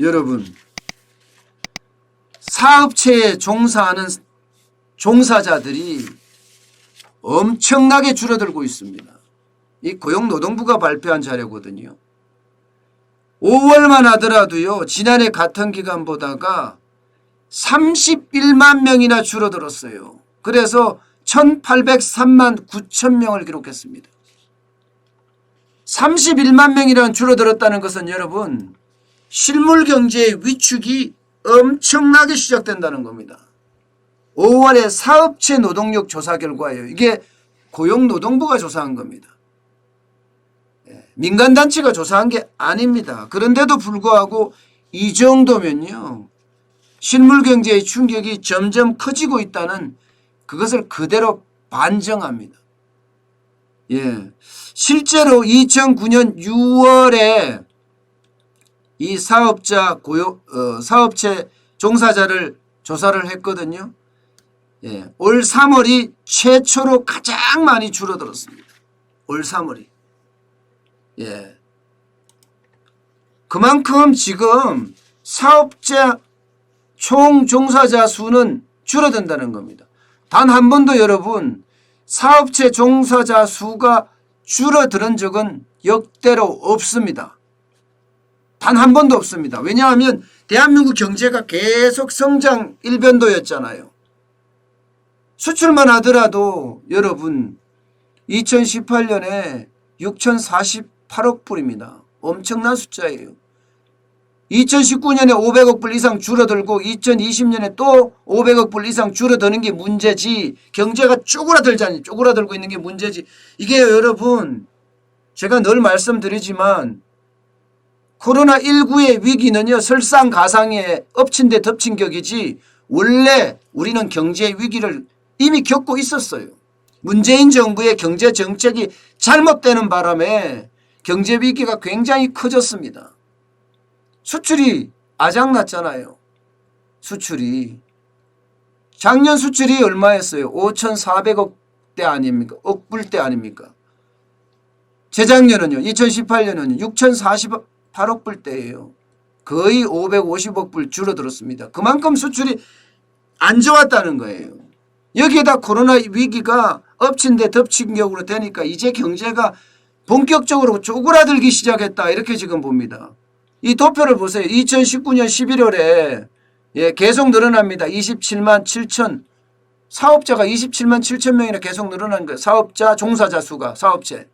여러분, 사업체에 종사하는 종사자들이 엄청나게 줄어들고 있습니다. 이 고용노동부가 발표한 자료거든요. 5월만 하더라도요, 지난해 같은 기간보다가 31만 명이나 줄어들었어요. 그래서 1803만 9천 명을 기록했습니다. 31만 명이나 줄어들었다는 것은 여러분, 실물경제의 위축이 엄청나게 시작된다는 겁니다. 5월에 사업체 노동력 조사 결과예요. 이게 고용노동부가 조사한 겁니다. 민간단체가 조사한 게 아닙니다. 그런데도 불구하고 이 정도면요, 실물경제의 충격이 점점 커지고 있다는 그것을 그대로 반증합니다. 실제로 2009년 6월에 이 사업체 종사자를 조사를 했거든요. 올 3월이 최초로 가장 많이 줄어들었습니다. 올 3월이. 그만큼 지금 사업자 총 종사자 수는 줄어든다는 겁니다. 단 한 번도 여러분, 사업체 종사자 수가 줄어드는 적은 역대로 없습니다. 단 한 번도 없습니다. 왜냐하면 대한민국 경제가 계속 성장 일변도였잖아요. 수출만 하더라도 여러분 2018년에 6,048억 불입니다. 엄청난 숫자예요. 2019년에 500억 불 이상 줄어들고 2020년에 또 500억 불 이상 줄어드는 게 문제지, 경제가 쪼그라들고 있는 게 문제지. 이게 여러분, 제가 늘 말씀드리지만 코로나19의 위기는요, 설상가상에 엎친 데 덮친 격이지 원래 우리는 경제 위기를 이미 겪고 있었어요. 문재인 정부의 경제 정책이 잘못되는 바람에 경제 위기가 굉장히 커졌습니다. 수출이 아작났잖아요. 수출이. 작년 수출이 얼마였어요? 5,400억대 아닙니까? 억불대 아닙니까? 재작년은요, 2018년은 6,048억 불대예요. 거의 550억 불 줄어들었습니다. 그만큼 수출이 안 좋았다는 거예요. 여기에다 코로나 위기가 엎친 데 덮친 격으로 되니까 이제 경제가 본격적으로 쪼그라들기 시작했다, 이렇게 지금 봅니다. 이 도표를 보세요. 2019년 11월에 계속 늘어납니다. 27만 7천, 사업자가 27만 7천 명이나 계속 늘어난 거예요. 사업자 종사자 수가, 사업체.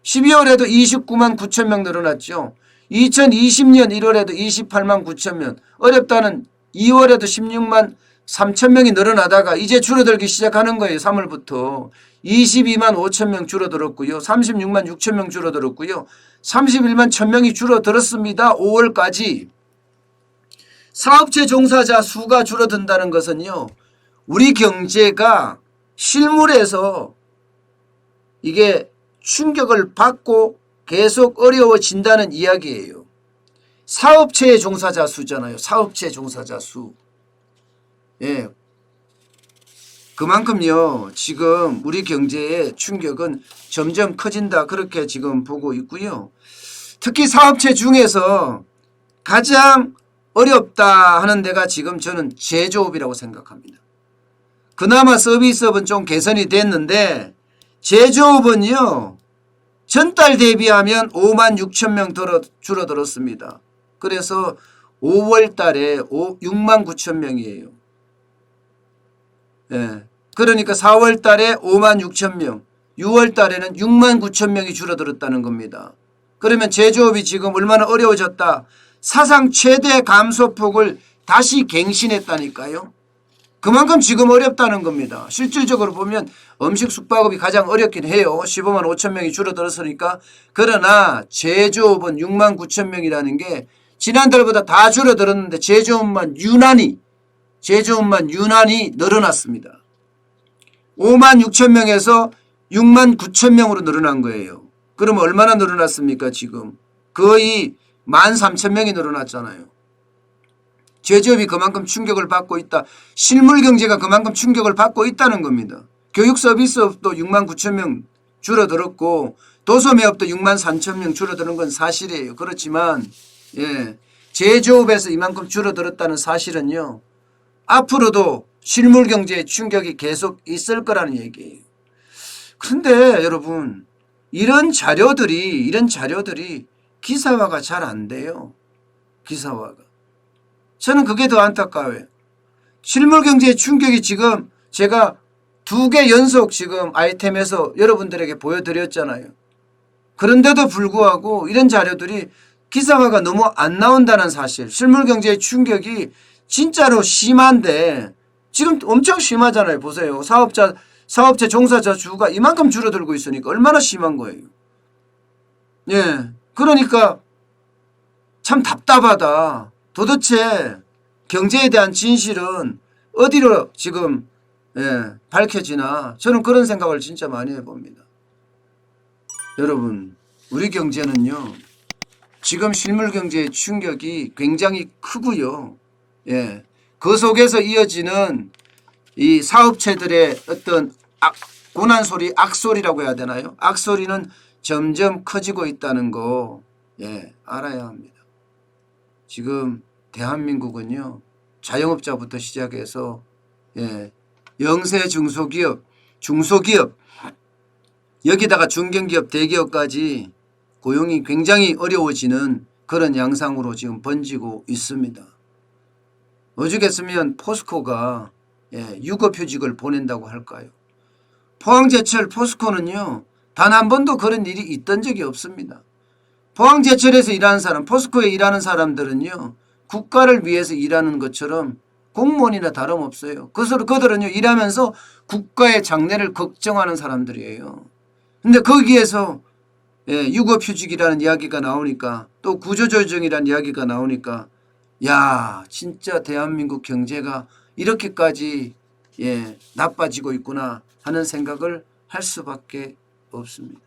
12월에도 29만 9천 명 늘어났죠. 2020년 1월에도 28만 9천 명, 어렵다는 2월에도 16만 3천 명이 늘어나다가 이제 줄어들기 시작하는 거예요. 3월부터 22만 5천 명 줄어들었고요. 36만 6천 명 줄어들었고요. 31만 1천 명이 줄어들었습니다. 5월까지. 사업체 종사자 수가 줄어든다는 것은요, 우리 경제가 실물에서 이게 충격을 받고 계속 어려워진다는 이야기예요. 사업체의 종사자 수잖아요. 사업체 종사자 수. 그만큼요, 지금 우리 경제의 충격은 점점 커진다, 그렇게 지금 보고 있고요. 특히 사업체 중에서 가장 어렵다 하는 데가 지금 저는 제조업이라고 생각합니다. 그나마 서비스업은 좀 개선이 됐는데 제조업은요, 전달 대비하면 5만 6천 명 줄어들었습니다. 그래서 5월 달에 6만 9천 명이에요. 그러니까 4월 달에 5만 6천 명, 6월 달에는 6만 9천 명이 줄어들었다는 겁니다. 그러면 제조업이 지금 얼마나 어려워졌다. 사상 최대 감소폭을 다시 갱신했다니까요. 그만큼 지금 어렵다는 겁니다. 실질적으로 보면 음식 숙박업이 가장 어렵긴 해요. 15만 5천 명이 줄어들었으니까. 그러나 제조업은 6만 9천 명이라는 게 지난달보다 다 줄어들었는데 제조업만 유난히 늘어났습니다. 5만 6천 명에서 6만 9천 명으로 늘어난 거예요. 그럼 얼마나 늘어났습니까? 지금 거의 13,000명이 늘어났잖아요. 제조업이 그만큼 충격을 받고 있다. 실물경제가 그만큼 충격을 받고 있다는 겁니다. 교육서비스업도 6만 9천 명 줄어들었고 도소매업도 6만 3천 명 줄어드는 건 사실이에요. 그렇지만 제조업에서 이만큼 줄어들었다는 사실은요. 앞으로도 실물 경제의 충격이 계속 있을 거라는 얘기예요. 그런데 여러분 이런 자료들이 기사화가 잘 안 돼요. 기사화가. 저는 그게 더 안타까워요. 실물 경제의 충격이 지금 제가 2개 연속 지금 아이템에서 여러분들에게 보여드렸잖아요. 그런데도 불구하고 이런 자료들이 기사화가 너무 안 나온다는 사실. 실물 경제의 충격이 진짜로 심한데 지금 엄청 심하잖아요. 보세요. 사업체 종사자 수가 이만큼 줄어들고 있으니까 얼마나 심한 거예요. 예. 그러니까 참 답답하다. 도대체 경제에 대한 진실은 어디로 지금 밝혀지나 저는 그런 생각을 진짜 많이 해봅니다. 여러분 우리 경제는요. 지금 실물 경제의 충격이 굉장히 크고요. 예. 그 속에서 이어지는 이 사업체들의 어떤 고난 소리, 악소리라고 해야 되나요? 악소리는 점점 커지고 있다는 거 알아야 합니다. 지금 대한민국은요. 자영업자부터 시작해서 영세 중소기업 여기다가 중견기업 대기업까지 고용이 굉장히 어려워지는 그런 양상으로 지금 번지고 있습니다. 오죽했으면 포스코가 유급휴직을 보낸다고 할까요? 포항제철 포스코는요. 단 한 번도 그런 일이 있던 적이 없습니다. 포항제철에서 일하는 사람, 포스코에 일하는 사람들은요. 국가를 위해서 일하는 것처럼 공무원이나 다름없어요. 그들은요. 일하면서 국가의 장래를 걱정하는 사람들이에요. 근데 거기에서 유급휴직이라는 이야기가 나오니까 또 구조조정이라는 이야기가 나오니까 야 진짜 대한민국 경제가 이렇게까지 나빠지고 있구나 하는 생각을 할 수밖에 없습니다.